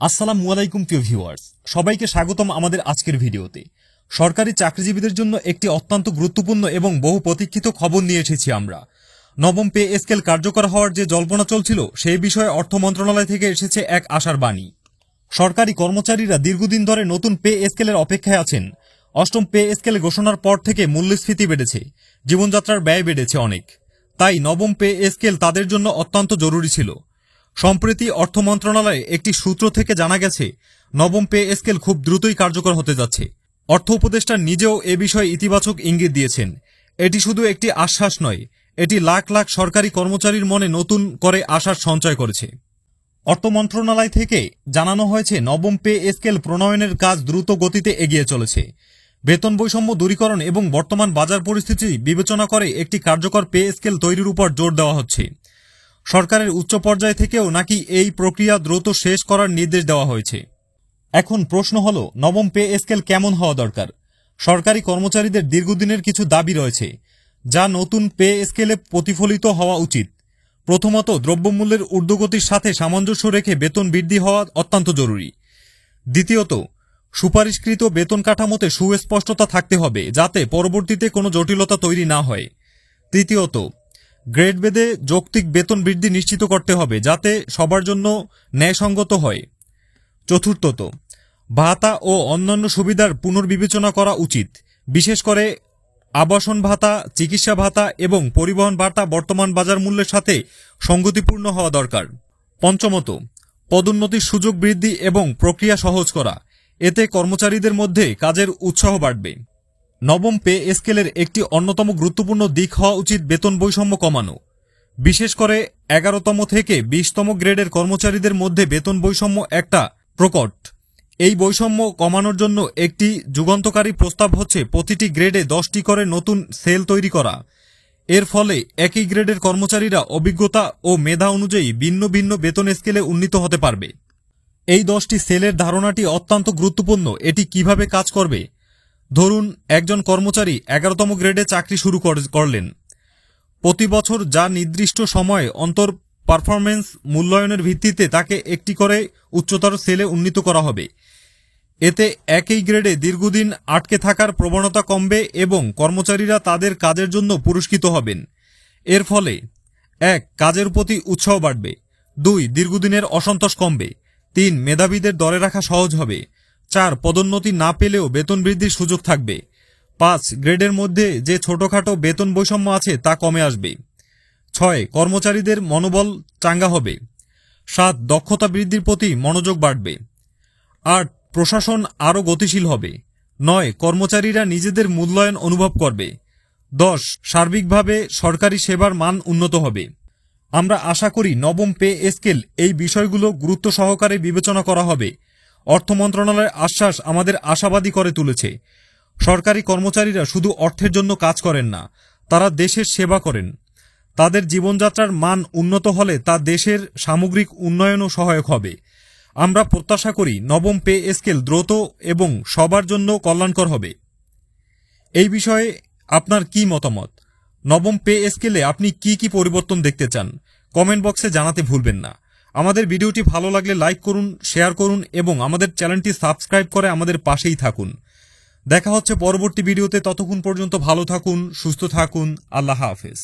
আসসালামু আলাইকুম প্রিয় ভিউয়ার্স, সবাইকে স্বাগতম আমাদের আজকের ভিডিওতে। সরকারি চাকরিজীবীদের জন্য একটি অত্যন্ত গুরুত্বপূর্ণ এবং বহু প্রতীক্ষিত খবর নিয়ে এসেছি আমরা। নবম পে স্কেল কার্যকর হওয়ার যে জল্পনা চলছিল সেই বিষয়ে অর্থ মন্ত্রণালয় থেকে এসেছে এক আশার বাণী। সরকারি কর্মচারীরা দীর্ঘদিন ধরে নতুন পে স্কেলের অপেক্ষায় আছেন। অষ্টম পে স্কেল ঘোষণার পর থেকে মূল্যস্ফীতি বেড়েছে, জীবনযাত্রার ব্যয় বেড়েছে অনেক। তাই নবম পে স্কেল তাদের জন্য অত্যন্ত জরুরি ছিল। সম্প্রতি অর্থ মন্ত্রণালয়ে একটি সূত্র থেকে জানা গেছে নবম পে স্কেল খুব দ্রুতই কার্যকর হতে যাচ্ছে। অর্থ উপদেষ্টা নিজেও এ বিষয়ে ইতিবাচক ইঙ্গিত দিয়েছেন। এটি শুধু একটি আশ্বাস নয়, এটি লাখ লাখ সরকারি কর্মচারীর মনে নতুন করে আশার সঞ্চয় করেছে। অর্থ মন্ত্রণালয় থেকে জানানো হয়েছে নবম পে স্কেল প্রণয়নের কাজ দ্রুত গতিতে এগিয়ে চলেছে। বেতন বৈষম্য দূরীকরণ এবং বর্তমান বাজার পরিস্থিতি বিবেচনা করে একটি কার্যকর পে স্কেল তৈরির উপর জোর দেওয়া হচ্ছে। সরকারের উচ্চ পর্যায় থেকেও নাকি এই প্রক্রিয়া দ্রুত শেষ করার নির্দেশ দেওয়া হয়েছে। এখন প্রশ্ন হল, নবম পে স্কেল কেমন হওয়া দরকার? সরকারি কর্মচারীদের দীর্ঘদিনের কিছু দাবি রয়েছে যা নতুন পে স্কেলে প্রতিফলিত হওয়া উচিত। প্রথমত, দ্রব্যমূল্যের ঊর্ধ্বগতির সাথে সামঞ্জস্য রেখে বেতন বৃদ্ধি হওয়া অত্যন্ত জরুরি। দ্বিতীয়ত, সুপারিশকৃত বেতন কাঠামোতে সুস্পষ্টতা থাকতে হবে যাতে পরবর্তীতে কোনো জটিলতা তৈরি না হয়। তৃতীয়ত, গ্রেড ভেদে যৌক্তিক বেতন বৃদ্ধি নিশ্চিত করতে হবে যাতে সবার জন্য ন্যায়সঙ্গত হয়। চতুর্থত, ভাতা ও অন্যান্য সুবিধার পুনর্বিবেচনা করা উচিত, বিশেষ করে আবাসন ভাতা, চিকিৎসা ভাতা এবং পরিবহন ভাতা বর্তমান বাজার মূল্যের সাথে সঙ্গতিপূর্ণ হওয়া দরকার। পঞ্চমত, পদোন্নতির সুযোগ বৃদ্ধি এবং প্রক্রিয়া সহজ করা, এতে কর্মচারীদের মধ্যে কাজের উৎসাহ বাড়বে। নবম পে স্কেলের একটি অন্যতম গুরুত্বপূর্ণ দিক হওয়া উচিত বেতন বৈষম্য কমানো। বিশেষ করে 11তম থেকে 20তম গ্রেডের কর্মচারীদের মধ্যে বেতন বৈষম্য একটা প্রকট। এই বৈষম্য কমানোর জন্য একটি যুগান্তকারী প্রস্তাব হচ্ছে প্রতিটি গ্রেডে 10টি করে নতুন সেল তৈরি করা। এর ফলে একই গ্রেডের কর্মচারীরা অভিজ্ঞতা ও মেধা অনুযায়ী ভিন্ন ভিন্ন বেতন স্কেলে উন্নীত হতে পারবে। এই 10টি সেলের ধারণাটি অত্যন্ত গুরুত্বপূর্ণ। এটি কিভাবে কাজ করবে? ধরুন, একজন কর্মচারী 11তম গ্রেডে চাকরি শুরু করলেন। প্রতি বছর যা নির্দিষ্ট সময় অন্তর পারফরমেন্স মূল্যায়নের ভিত্তিতে তাকে একটি করে উচ্চতর সেলে উন্নীত করা হবে। এতে একই গ্রেডে দীর্ঘদিন আটকে থাকার প্রবণতা কমবে এবং কর্মচারীরা তাদের কাজের জন্য পুরস্কৃত হবেন। এর ফলে 1. কাজের প্রতি উৎসাহ বাড়বে। 2. দীর্ঘদিনের অসন্তোষ কমবে। 3. মেধাবীদের ধরে রাখা সহজ হবে। 4. পদোন্নতি না পেলেও বেতন বৃদ্ধির সুযোগ থাকবে। 5. গ্রেডের মধ্যে যে ছোটখাটো বেতন বৈষম্য আছে তা কমে আসবে। 6. কর্মচারীদের মনোবল চাঙ্গা হবে। 7. দক্ষতা বৃদ্ধির প্রতি মনোযোগ বাড়বে। 8. প্রশাসন আরও গতিশীল হবে। 9. কর্মচারীরা নিজেদের মূল্যায়ন অনুভব করবে। 10. সার্বিকভাবে সরকারি সেবার মান উন্নত হবে। আমরা আশা করি নবম পে স্কেল এই বিষয়গুলো গুরুত্ব সহকারে বিবেচনা করা হবে। অর্থ মন্ত্রণালয়ের আশ্বাস আমাদের আশাবাদী করে তুলেছে। সরকারি কর্মচারীরা শুধু অর্থের জন্য কাজ করেন না, তারা দেশের সেবা করেন। তাদের জীবনযাত্রার মান উন্নত হলে তা দেশের সামগ্রিক উন্নয়নও সহায়ক হবে। আমরা প্রত্যাশা করি নবম পে স্কেল দ্রুত এবং সবার জন্য কল্যাণকর হবে। এই বিষয়ে আপনার কি মতামত? নবম পে স্কেলে আপনি কি কি পরিবর্তন দেখতে চান? কমেন্ট বক্সে জানাতে ভুলবেন না। আমাদের ভিডিওটি ভালো লাগলে লাইক করুন, শেয়ার করুন এবং আমাদের চ্যানেলটি সাবস্ক্রাইব করে আমাদের পাশেই থাকুন। দেখা হচ্ছে পরবর্তী ভিডিওতে। ততক্ষণ পর্যন্ত ভালো থাকুন, সুস্থ থাকুন। আল্লাহ হাফেজ।